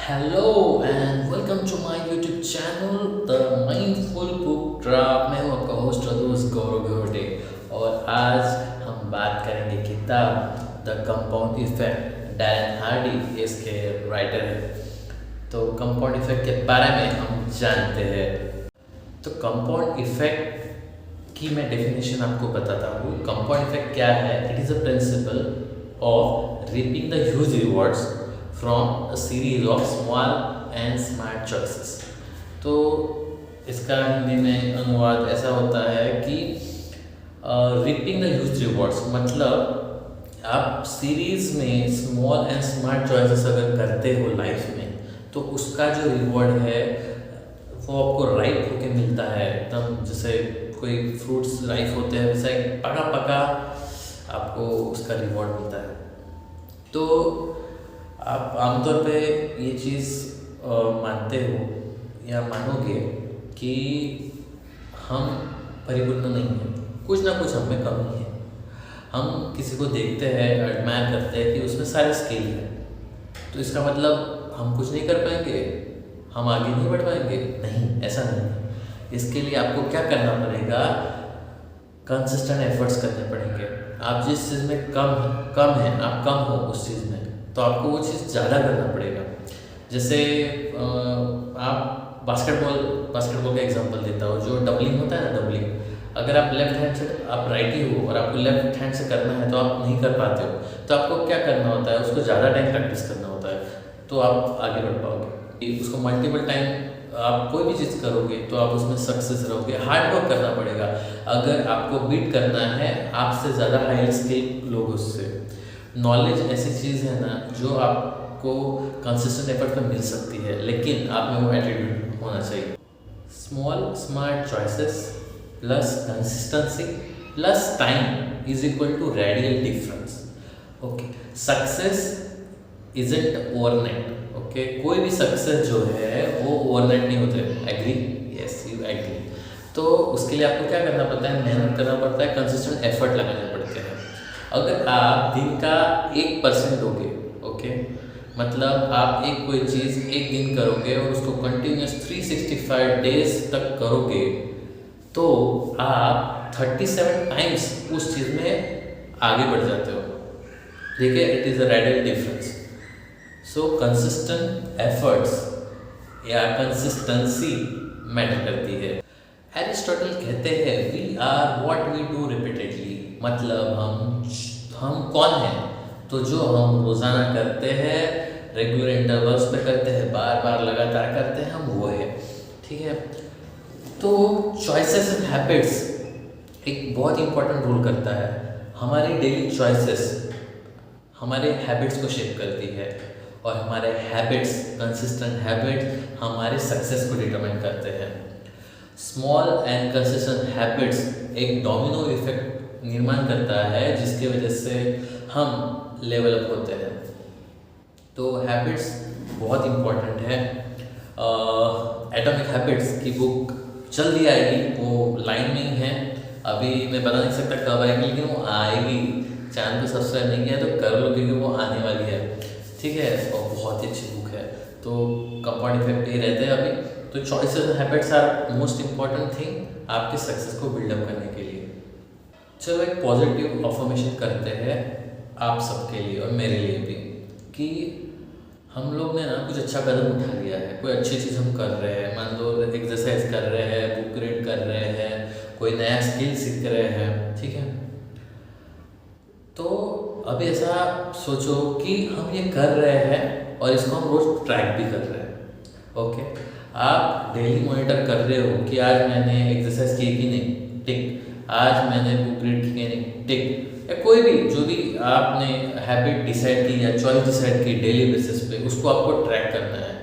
Hello and welcome to my YouTube channel the mindful book draft. मैं हूं आपका host और दोस्त गौरव घोटे और आज हम बात करेंगे किताब the compound effect. Darren Hardy इसके राइटर हैं। तो कंपाउंड इफेक्ट के बारे में हम जानते हैं। तो कंपाउंड इफेक्ट की मैं डेफिनेशन आपको बताता हूँ। कंपाउंड इफेक्ट क्या है? It is a principle of reaping the huge rewards from a series of small and smart choices। तो इसका हिंदी में अनुवाद ऐसा होता है कि reaping the huge rewards मतलब आप सीरीज में स्मॉल एंड स्मार्ट चॉइसेस अगर करते हो लाइफ में तो उसका जो रिवॉर्ड है वो आपको राइप होके मिलता है। एकदम जैसे कोई फ्रूट्स राइप होते हैं वैसा एक पका पका आपको उसका रिवॉर्ड मिलता है। तो आप आमतौर पे ये चीज़ मानते हो या मानोगे कि हम परिपूर्ण नहीं हैं, कुछ ना कुछ हमें कमी है। हम किसी को देखते हैं, एडमायर करते हैं कि उसमें सारे स्किल है, तो इसका मतलब हम कुछ नहीं कर पाएंगे, हम आगे नहीं बढ़ पाएंगे। नहीं, ऐसा नहीं है। इसके लिए आपको क्या करना पड़ेगा? कंसिस्टेंट एफर्ट्स करने पड़ेंगे। आप जिस चीज़ में कम है, आप कम हो उस चीज़ में, तो आपको वो चीज़ ज़्यादा करना पड़ेगा। जैसे आप बास्केटबॉल का एग्जांपल देता हूँ। जो डबलिंग होता है ना, डबलिंग अगर आप लेफ्ट हैंड से, आप राइटी हो और आपको लेफ्ट हैंड से करना है तो आप नहीं कर पाते हो, तो आपको क्या करना होता है? उसको ज़्यादा टाइम प्रैक्टिस करना होता है, तो आप आगे बढ़ पाओगे। उसको मल्टीपल टाइम आप कोई भी चीज़ करोगे तो आप उसमें सक्सेस रहोगे। हार्ड वर्क करना पड़ेगा। अगर आपको बीट करना है आपसे ज़्यादा हाई स्किल लोगों से। नॉलेज ऐसी चीज़ है ना जो आपको कंसिस्टेंट एफर्ट में मिल सकती है, लेकिन आप में वो एटीट्यूड होना चाहिए। Small smart choices plus consistency plus time is equal to radial difference. Okay, success isn't overnight. Okay, कोई भी सक्सेस जो है वो ओवरनाइट नहीं होते। एग्री? Yes, you agree. तो उसके लिए आपको क्या करना पड़ता है? मेहनत करना पड़ता है, कंसिस्टेंट एफर्ट लगाने पड़ते हैं। अगर आप दिन का 1% दोगे, ओके, मतलब आप कोई चीज़ एक दिन करोगे और उसको कंटिन्यूस 365 डेज तक करोगे तो आप 37 टाइम्स उस चीज़ में आगे बढ़ जाते हो। ठीक है, it is a radial difference. So consistent efforts या कंसिस्टेंसी मैटर करती है। एरिस्टोटल कहते हैं we are what we do repeatedly, मतलब हम कौन हैं? तो जो हम रोज़ाना करते हैं, रेगुलर इंटरवल्स पे करते हैं, बार बार लगातार करते हैं, हम वो है। ठीक है, तो चॉइसेस एंड हैबिट्स एक बहुत इंपॉर्टेंट रोल करता है। हमारी डेली चॉइसेस हमारे हैबिट्स को शेप करती है और हमारे हैबिट्स, कंसिस्टेंट हैबिट्स हमारे सक्सेस को डिटरमाइन करते हैं। स्मॉल एंड कंसिस्टेंट हैबिट्स एक डोमिनो इफेक्ट निर्माण करता है जिसकी वजह से हम लेवल अप होते हैं। तो हैबिट्स बहुत इम्पोर्टेंट है। एटॉमिक हैबिट्स की बुक जल्दी आएगी, वो लाइन में ही है। अभी मैं बता नहीं सकता कब आएगी, लेकिन वो आएगी। चैनल को सब्सक्राइब नहीं किया तो कर लो, क्योंकि वो आने वाली है। ठीक है, और बहुत ही अच्छी बुक है। तो कंपाउंड इफेक्ट ही रहते हैं अभी। तो choices and habits are most important thing आपके सक्सेस को बिल्डअप करने के लिए। चलो एक पॉजिटिव अफर्मेशन करते हैं आप सबके लिए और मेरे लिए भी, कि हम लोग ने ना कुछ अच्छा कदम उठा लिया है। कोई अच्छी चीज़ हम कर रहे हैं, मान लो एक्सरसाइज कर रहे हैं, बुक रीड कर रहे हैं, कोई नया स्किल सीख रहे हैं। ठीक है, तो अभी ऐसा सोचो कि हम ये कर रहे हैं और इसको हम रोज़ ट्रैक भी कर रहे हैं। ओके, आप डेली मॉनिटर कर रहे हो कि आज मैंने एक्सरसाइज की कि नहीं, टिक। आज मैंने बुक रीड की नहीं, टिक। या कोई भी जो भी आपने हैबिट डिसाइड की या चॉइस डिसाइड की डेली बेसिस पे, उसको आपको ट्रैक करना है।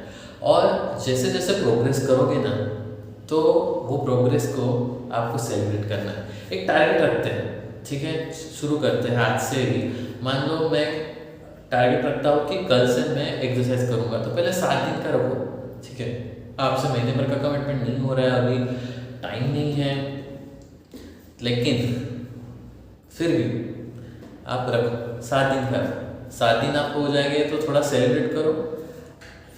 और जैसे जैसे प्रोग्रेस करोगे ना, तो वो प्रोग्रेस को आपको सेलिब्रेट करना है। एक टारगेट रखते हैं, ठीक है, शुरू करते हैं आज से ही। मान लो मैं टारगेट रखता हूँ कि कल से मैं एक्सरसाइज करूँगा, तो पहले 7 दिन का रखो। ठीक है, आपसे महीने भर का कमिटमेंट नहीं हो रहा है, अभी टाइम नहीं है, लेकिन फिर भी आप रखो 7 दिन का। 7 दिन आपको हो जाएंगे तो थोड़ा सेलिब्रेट करो।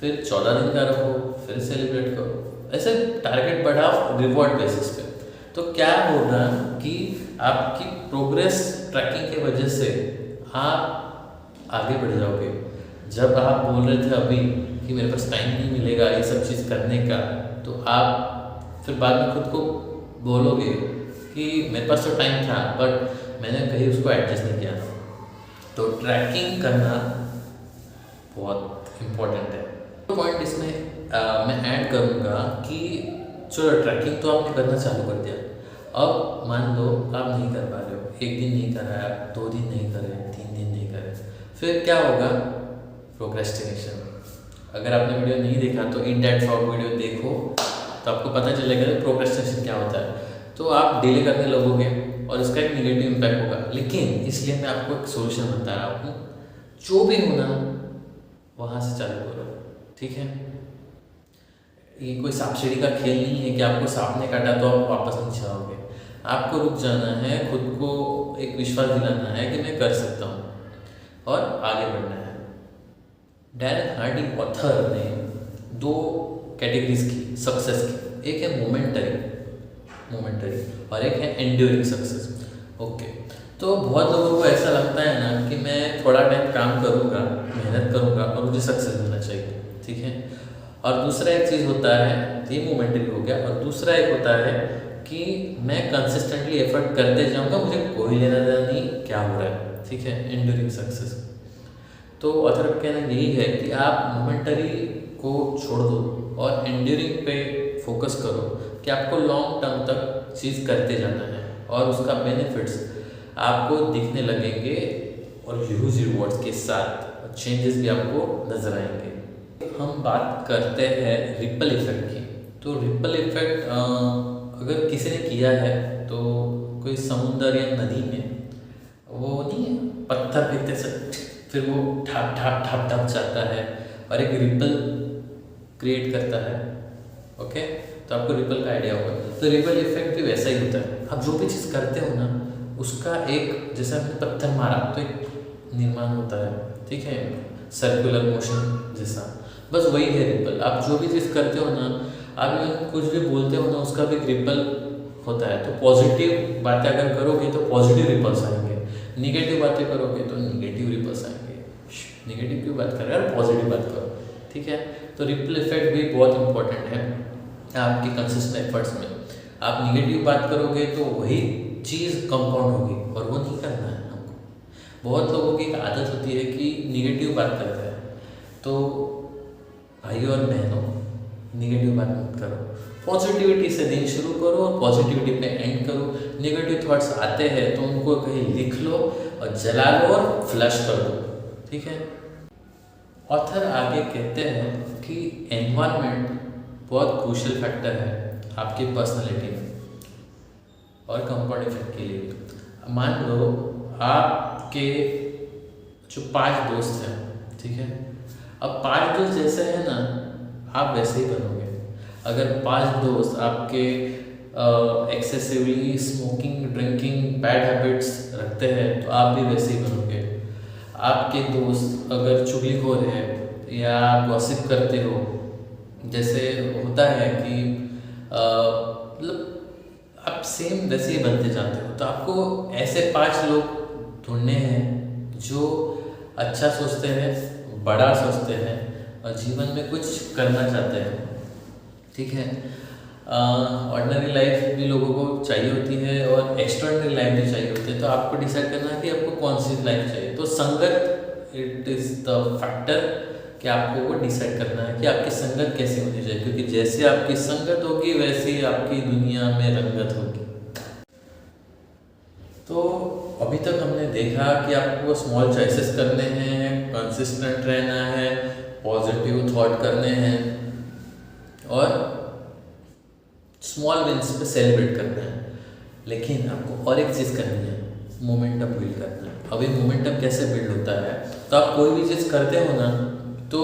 फिर 14 दिन का रखो, फिर सेलिब्रेट करो, ऐसे टारगेट बढ़ाओ रिवॉर्ड बेसिस पे। तो क्या होगा कि आपकी प्रोग्रेस ट्रैकिंग के वजह से आप आगे बढ़ जाओगे। जब आप बोल रहे थे अभी कि मेरे पास टाइम नहीं मिलेगा ये सब चीज़ करने का, तो आप फिर बाद में खुद को बोलोगे कि मेरे पास तो टाइम था बट मैंने कहीं उसको एडजस्ट नहीं किया। तो ट्रैकिंग करना बहुत इम्पोर्टेंट है। तो पॉइंट इसमें मैं ऐड करूँगा कि चलो ट्रैकिंग तो आपने करना चालू कर दिया, अब मान लो आप नहीं कर पा रहे हो, 1 दिन नहीं करा, 2 दिन नहीं करे, 3 दिन नहीं करे, फिर क्या होगा? प्रोक्रेस्टिनेशन। अगर आपने वीडियो नहीं देखा तो इन डेट फॉग वीडियो देखो तो आपको पता चलेगा कि प्रोक्रेस्टिनेशन क्या होता है। तो आप डिले करने लगोगे और इसका एक निगेटिव इम्पैक्ट होगा। लेकिन इसलिए मैं आपको एक सोल्यूशन बता रहा हूँ, जो भी होना वहाँ से चालू करो, ठीक है? ये कोई सांप सीढ़ी का खेल नहीं है कि आपको सांप ने काटा तो आप वापस नहीं जाओगे। आपको रुक जाना है, खुद को एक विश्वास दिलाना है कि मैं कर सकता हूँ और आगे बढ़ना है। डैरेन हार्डी ऑथर ने 2 कैटेगरीज की सक्सेस की, एक है मोमेंटरी और एक है एंड्यूरिंग सक्सेस। ओके, तो बहुत लोगों को ऐसा लगता है ना कि मैं थोड़ा टाइम काम करूँगा, मेहनत करूँगा और मुझे सक्सेस मिलना चाहिए, ठीक है? और दूसरा एक चीज़ होता है, ये मोमेंटरी हो गया, और दूसरा एक होता है कि मैं कंसिस्टेंटली एफर्ट करते जाऊँगा, मुझे कोई लेना देना नहीं क्या हो रहा है, ठीक है? Enduring success. तो ऑथर का कहना यही है कि आप मोमेंटरी को छोड़ दो और एंड्यूरिंग पे फोकस करो कि आपको लॉन्ग टर्म तक चीज़ करते जाना है और उसका बेनिफिट्स आपको दिखने लगेंगे और ह्यूज रिवॉर्ड्स के साथ चेंजेस भी आपको नजर आएंगे। हम बात करते हैं रिपल इफेक्ट की। तो रिपल इफेक्ट अगर किसी ने किया है तो कोई समुद्र या नदी में वो नहीं है, पत्थर फेंकते से फिर वो ठाप ठाप ठाप ठाप जाता है और एक रिपल क्रिएट करता है। ओके, तो आपको रिपल का आइडिया होगा। तो रिपल इफेक्ट भी वैसा ही होता है। आप जो भी चीज़ करते हो ना उसका एक, जैसे आपने पत्थर मारा तो एक निर्माण होता है, ठीक है? सर्कुलर मोशन जैसा, बस वही है रिपल। आप जो भी चीज़ करते हो ना, आप कुछ भी बोलते हो ना, उसका भी रिपल होता है। तो पॉजिटिव बातें अगर करोगे तो पॉजिटिव रिपल्स आएंगे, निगेटिव बातें करोगे तो निगेटिव रिपल्स आएंगे। निगेटिव क्यों बात कर रहे हैं, पॉजिटिव बात करो, ठीक है? तो रिपल इफेक्ट भी बहुत इंपॉर्टेंट है आपके कंसिस्टेंट एफर्ट्स में। आप निगेटिव बात करोगे तो वही चीज़ कंपाउंड होगी और वो नहीं करना है हमको। बहुत लोगों की एक आदत होती है कि निगेटिव बात करते हैं। तो भाइयों और बहनों, निगेटिव बात मत करो, पॉजिटिविटी से दिन शुरू करो और पॉजिटिविटी पे एंड करो। नेगेटिव थॉट्स आते हैं तो उनको कहीं लिख लो और जला लो और फ्लश कर दो, ठीक है? ऑथर आगे कहते हैं कि एनवायरनमेंट बहुत क्रूशियल फैक्टर है आपकी पर्सनालिटी में और कंपाउंड इफेक्ट के लिए। मान लो आपके जो 5 दोस्त हैं, ठीक है? अब 5 दोस्त जैसे हैं ना, आप वैसे ही बनोगे। अगर 5 दोस्त आपके excessively smoking, drinking, bad habits रखते हैं तो आप भी वैसे ही बनोगे। आपके दोस्त अगर चुगलीखोर है या गॉसिप करते हो, जैसे होता है कि मतलब आप सेम वैसे ही बनते जाते हो। तो आपको ऐसे 5 लोग ढूंढने हैं जो अच्छा सोचते हैं, बड़ा सोचते हैं और जीवन में कुछ करना चाहते हैं, ठीक है? ऑर्डिनरी लाइफ भी लोगों को चाहिए होती है और एक्स्ट्राऑर्डिनरी लाइफ भी चाहिए होती है। तो आपको डिसाइड करना है कि आपको कौन सी लाइफ चाहिए। तो संगत इट इज़ द फैक्टर कि आपको वो डिसाइड करना है कि आपकी संगत कैसी होनी चाहिए, क्योंकि जैसे आपकी संगत होगी वैसे ही आपकी दुनिया में रंगत होगी। तो अभी तक हमने देखा कि आपको स्मॉल चॉइसेस करने हैं, कंसिस्टेंट रहना है, पॉजिटिव थॉट करने हैं और स्मॉल विंस पे सेलिब्रेट करना है। लेकिन आपको और एक चीज़ करनी है, मोमेंटम बिल्ड करना है। अभी मोमेंटम कैसे बिल्ड होता है? तो आप कोई भी चीज़ करते हो ना तो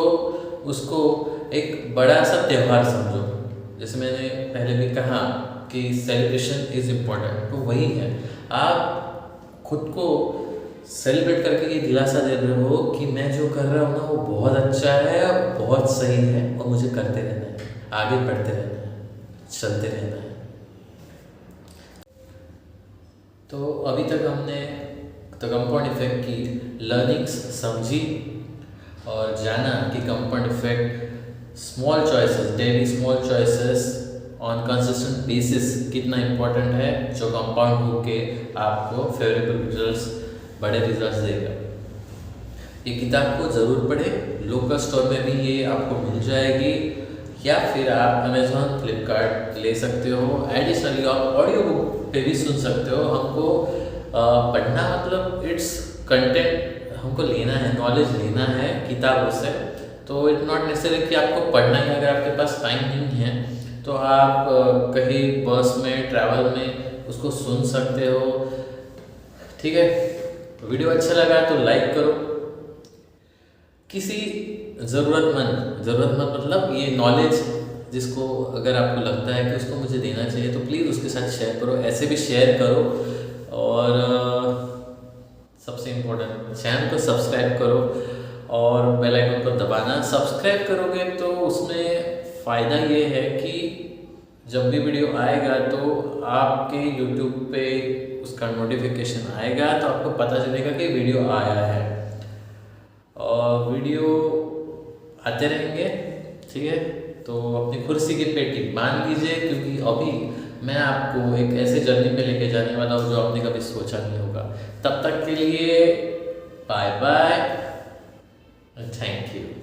उसको एक बड़ा सा त्यौहार समझो। जैसे मैंने पहले भी कहा कि सेलिब्रेशन इज़ इम्पॉर्टेंट, तो वही है। आप खुद को सेलिब्रेट करके ये दिलासा दे रहे हो कि मैं जो कर रहा हूँ ना वो बहुत अच्छा है, बहुत सही है और मुझे करते रहना है, आगे बढ़ते रहना है, चलते रहना है। तो अभी तक हमने द कंपाउंड इफेक्ट की लर्निंग्स समझी और जाना कि compound effect small choices, daily small choices on consistent basis कितना इम्पोर्टेंट है, जो कंपाउंड होके आपको फेवरेबल रिजल्ट्स, बड़े रिजल्ट्स देगा। ये किताब को ज़रूर पढ़ें, लोकल स्टोर में भी ये आपको मिल जाएगी या फिर आप अमेज़ॉन, फ्लिपकार्ट ले सकते हो। एडिशनली आप ऑडियो बुक पे भी सुन सकते हो। हमको पढ़ना मतलब इट्स कंटेंट हमको लेना है, नॉलेज लेना है किताबों से। तो इट नॉट नेसेसरी कि आपको पढ़ना है, अगर आपके पास टाइम नहीं है तो आप कहीं बस में, ट्रैवल में उसको सुन सकते हो। ठीक है, वीडियो अच्छा लगा तो लाइक करो। किसी ज़रूरतमंद मतलब ये नॉलेज जिसको अगर आपको लगता है कि उसको मुझे देना चाहिए तो प्लीज़ उसके साथ शेयर करो, ऐसे भी शेयर करो। और सबसे इम्पोर्टेंट, चैनल को सब्सक्राइब करो और बेल आइकन को दबाना। सब्सक्राइब करोगे तो उसमें फ़ायदा ये है कि जब भी वीडियो आएगा तो आपके यूट्यूब पे उसका नोटिफिकेशन आएगा, तो आपको पता चलेगा कि वीडियो आया है। और वीडियो आते रहेंगे, ठीक है। तो अपनी कुर्सी की पेटी बांध लीजिए, क्योंकि अभी मैं आपको एक ऐसे जर्नी पे लेके जाने वाला हूँ जो आपने कभी सोचा नहीं होगा। तब तक के लिए बाय बाय, थैंक यू।